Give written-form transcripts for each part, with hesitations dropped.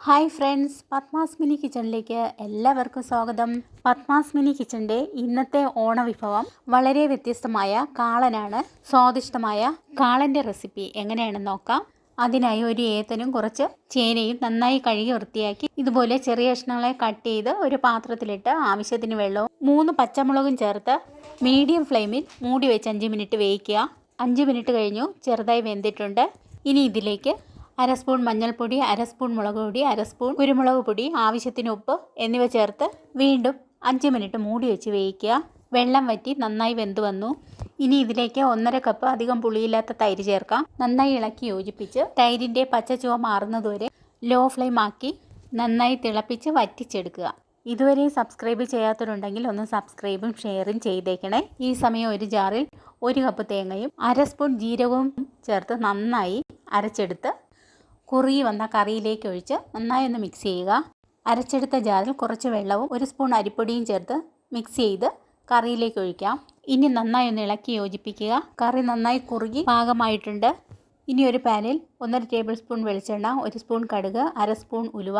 Hi friends, Padmas mini കിച്ചണിലേക്ക് എല്ലാവർക്കും സ്വാഗതം. പത്മാസ് മിനി കിച്ചണിൻ്റെ ഇന്നത്തെ ഓണവിഭവം വളരെ വ്യത്യസ്തമായ കാളനാണ്. സ്വാദിഷ്ടമായ കാളൻ്റെ റെസിപ്പി എങ്ങനെയാണെന്ന് നോക്കാം. അതിനായി ഒരു ഏത്തനും കുറച്ച് ചേനയും നന്നായി കഴുകി വൃത്തിയാക്കി ഇതുപോലെ ചെറിയ കഷ്ണങ്ങളെ കട്ട് ചെയ്ത് ഒരു പാത്രത്തിലിട്ട് ആവശ്യത്തിന് വെള്ളവും 3 പച്ചമുളകും ചേർത്ത് മീഡിയം ഫ്ലെയിമിൽ മൂടി വെച്ച് 5 മിനിറ്റ് വേവിക്കുക. 5 മിനിറ്റ് കഴിഞ്ഞു, ചെറുതായി വെന്തിട്ടുണ്ട്. ഇനി ഇതിലേക്ക് അര സ്പൂൺ മഞ്ഞൾപ്പൊടി, അര സ്പൂൺ മുളക് പൊടി, അര സ്പൂൺ കുരുമുളക് പൊടി, ആവശ്യത്തിന് ഉപ്പ് എന്നിവ ചേർത്ത് വീണ്ടും 5 മിനിറ്റ് മൂടി വെച്ച് വേവിക്കുക. വെള്ളം വറ്റി നന്നായി വെന്ത് വന്നു. ഇനി ഇതിലേക്ക് 1.5 കപ്പ് അധികം പുളിയില്ലാത്ത തൈര് ചേർക്കാം. നന്നായി ഇളക്കി യോജിപ്പിച്ച് തൈരിൻ്റെ പച്ചച്ചുവ മാറുന്നതുവരെ ലോ ഫ്ലെയിം ആക്കി നന്നായി തിളപ്പിച്ച് വറ്റിച്ചെടുക്കുക. ഇതുവരെ സബ്സ്ക്രൈബ് ചെയ്യാത്തവരുണ്ടെങ്കിൽ ഒന്ന് സബ്സ്ക്രൈബും ഷെയറും ചെയ്തേക്കണേ. ഈ സമയം ഒരു ജാറിൽ 1 കപ്പ് തേങ്ങയും അര സ്പൂൺ ജീരകവും ചേർത്ത് നന്നായി അരച്ചെടുത്ത് കുറുകി വന്ന കറിയിലേക്ക് ഒഴിച്ച് നന്നായി ഒന്ന് മിക്സ് ചെയ്യുക. അരച്ചെടുത്ത ജാറിൽ കുറച്ച് വെള്ളവും 1 സ്പൂൺ അരിപ്പൊടിയും ചേർത്ത് മിക്സ് ചെയ്ത് കറിയിലേക്ക് ഒഴിക്കാം. ഇനി നന്നായി ഒന്ന് ഇളക്കി യോജിപ്പിക്കുക. കറി നന്നായി കുറുകി പാകമായിട്ടുണ്ട്. ഇനി ഒരു പാനിൽ 1.5 ടേബിൾ സ്പൂൺ വെളിച്ചെണ്ണ, 1 സ്പൂൺ കടുക്, അര സ്പൂൺ ഉലുവ,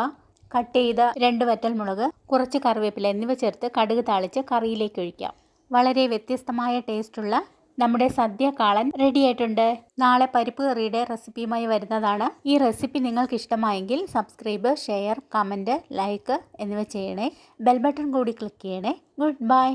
കട്ട് ചെയ്ത 2 വറ്റൽമുളക്, കുറച്ച് കറിവേപ്പില എന്നിവ ചേർത്ത് കടുക് താളിച്ച് കറിയിലേക്ക് ഒഴിക്കാം. വളരെ വ്യത്യസ്തമായ ടേസ്റ്റുള്ള നമ്മുടെ സദ്യ കാളൻ റെഡി ആയിട്ടുണ്ട്. നാളെ പരിപ്പ് കറിയുടെ റെസിപ്പിയുമായി വരുന്നതാണ്. ഈ റെസിപ്പി നിങ്ങൾക്ക് ഇഷ്ടമായെങ്കിൽ സബ്സ്ക്രൈബ്, ഷെയർ, കമൻറ്റ്, ലൈക്ക് എന്നിവ ചെയ്യണേ. ബെൽ ബട്ടൺ കൂടി ക്ലിക്ക് ചെയ്യണേ. Good bye.